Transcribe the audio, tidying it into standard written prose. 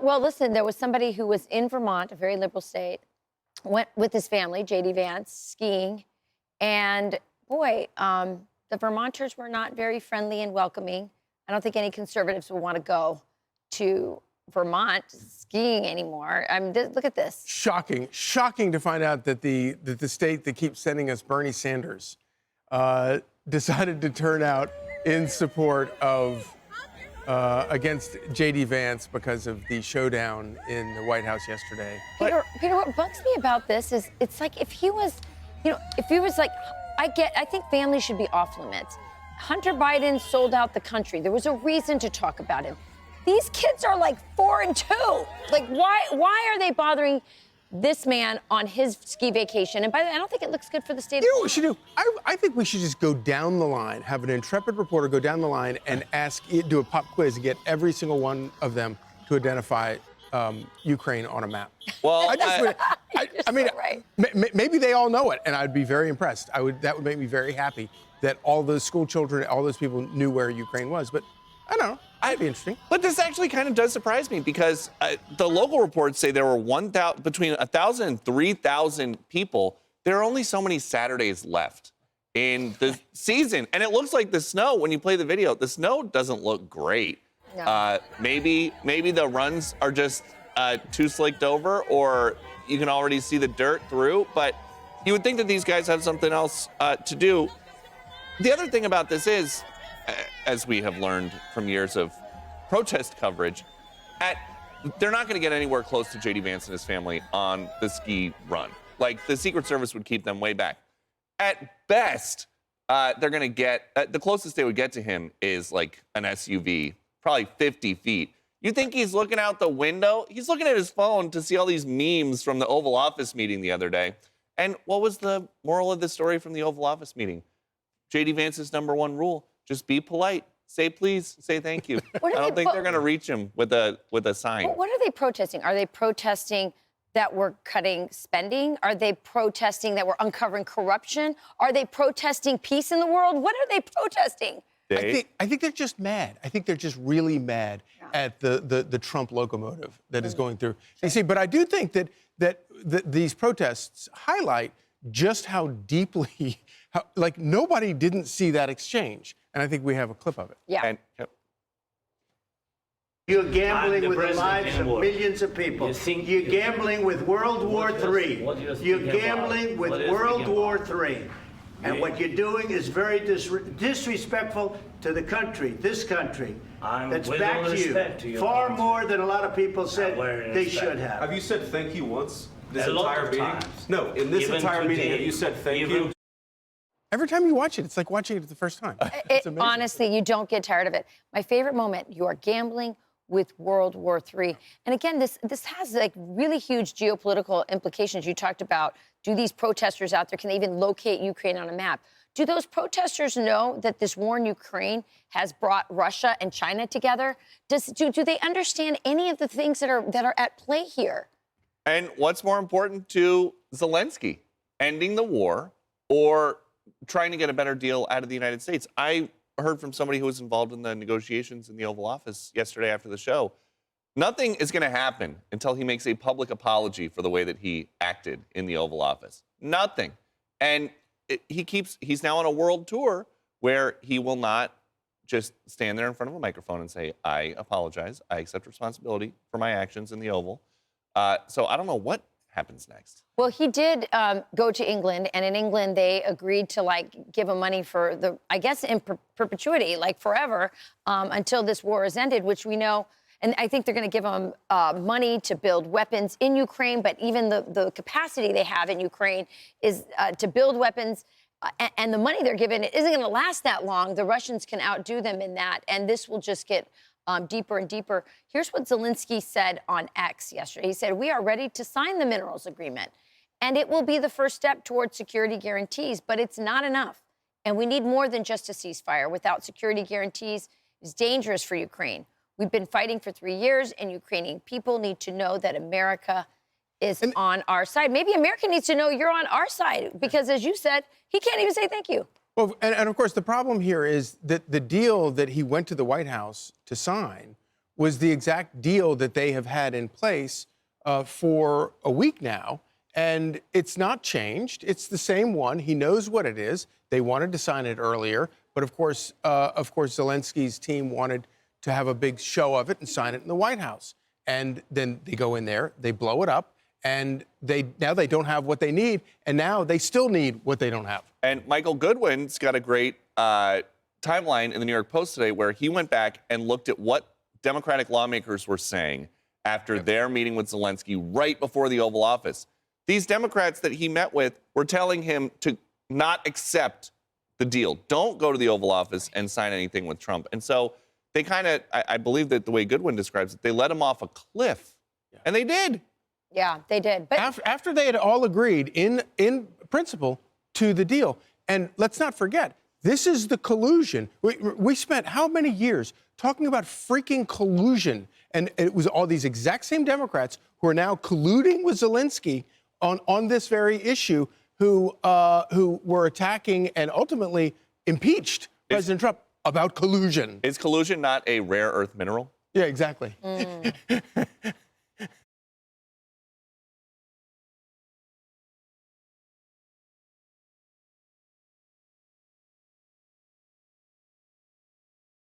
Well, listen, there was somebody who was in Vermont, a very liberal state, went with his family, JD Vance, skiing. And boy, the Vermonters were not very friendly and welcoming. I don't think any conservatives would want to go to Vermont skiing anymore. I mean, look at this. Shocking to find out that the state that keeps sending us Bernie Sanders decided to turn out in support of against JD Vance because of the showdown in the White House yesterday. Peter, what bugs me about this is it's like if he was, like, I think families should be off limits. Hunter Biden sold out the country. There was a reason to talk about him. These kids are like 4 and 2. Like, why are they bothering this man on his ski vacation? And by the way, I don't think it looks good for the state. You know what we should do? I think we should just go down the line, have an intrepid reporter go down the line and do a pop quiz and get every single one of them to identify Ukraine on a map. Well, I mean, right. Maybe they all know it, and I'd be very impressed. That would make me very happy that all those school children, all those people knew where Ukraine was. But I don't know. That'd be interesting. But this actually kind of does surprise me because the local reports say there were between 1,000 and 3,000 people. There are only so many Saturdays left in the season. And it looks like the snow, when you play the video, the snow doesn't look great. No. Maybe the runs are just too slicked over, or you can already see the dirt through. But you would think that these guys have something else to do. The other thing about this is, as we have learned from years of protest coverage, they're not going to get anywhere close to JD Vance and his family on the ski run. Like, the Secret Service would keep them way back. At best, they're going to get, the closest they would get to him is like an SUV, probably 50 feet. You think he's looking out the window? He's looking at his phone to see all these memes from the Oval Office meeting the other day. And what was the moral of the story from the Oval Office meeting? JD Vance's #1 rule: just be polite. Say please, say thank you. I don't think they're going to reach him with a sign. What are they protesting? Are they protesting that we're cutting spending? Are they protesting that we're uncovering corruption? Are they protesting peace in the world? What are they protesting? I think they're just mad. I think they're just really mad at the Trump locomotive that is going through DC. But I do think that these protests highlight just how deeply, like, nobody didn't see that exchange. And I think we have a clip of it. Yeah. You're gambling with the lives of millions of people. You're gambling with World War III. You're gambling with World War III. And what you're doing is very disrespectful to the country, this country. That's back to you. Far more than a lot of people said they should have. Have you said thank you once this entire meeting? No, in this entire meeting, have you said thank you? Every time you watch it, it's like watching it for the first time. It's amazing. Honestly, you don't get tired of it. My favorite moment, you are gambling with World War III. And again, this has like really huge geopolitical implications. You talked about, do these protesters out there, can they even locate Ukraine on a map? Do those protesters know that this war in Ukraine has brought Russia and China together? Do they understand any of the things that are at play here? And what's more important to Zelenskyy, ending the war or trying to get a better deal out of the United States? I heard from somebody who was involved in the negotiations in the Oval Office yesterday after the show. Nothing is going to happen until he makes a public apology for the way that he acted in the Oval Office. Nothing. And he's now on a world tour where he will not just stand there in front of a microphone and say, I apologize. I accept responsibility for my actions in the Oval. So I don't know what happens next. Well, he did go to England, and in England they agreed to give him money for I guess in perpetuity, like forever, until this war is ended, which we know. And I think they're going to give him money to build weapons in Ukraine, but even the capacity they have in Ukraine is to build weapons, and the money they're given isn't going to last that long. The Russians can outdo them in that, and this will just get deeper and deeper. Here's what Zelenskyy said on X yesterday. He said, "We are ready to sign the minerals agreement, and it will be the first step towards security guarantees, but it's not enough. And we need more than just a ceasefire. Without security guarantees, it's dangerous for Ukraine. We've been fighting for 3 years, and Ukrainian people need to know that America is on our side. Maybe America needs to know you're on our side, because as you said, he can't even say thank you." Well, and of course, the problem here is that the deal that he went to the White House to sign was the exact deal that they have had in place for a week now. And it's not changed. It's the same one. He knows what it is. They wanted to sign it earlier. But of course, Zelensky's team wanted to have a big show of it and sign it in the White House. And then they go in there, they blow it up, and now they don't have what they need, and now they still need what they don't have. And Michael Goodwin's got a great timeline in the New York Post today where he went back and looked at what Democratic lawmakers were saying after their meeting with Zelenskyy right before the Oval Office. These Democrats that he met with were telling him to not accept the deal. Don't go to the Oval Office and sign anything with Trump. And so they kind of, I believe that the way Goodwin describes it, they let him off a cliff. Yeah. And they did. Yeah, they did. But after they had all agreed in principle to the deal. And let's not forget, this is the collusion. We spent how many years talking about freaking collusion? And it was all these exact same Democrats who are now colluding with Zelenskyy on this very issue, who were attacking and ultimately impeached President Trump about collusion. Is collusion not a rare earth mineral? Yeah, exactly.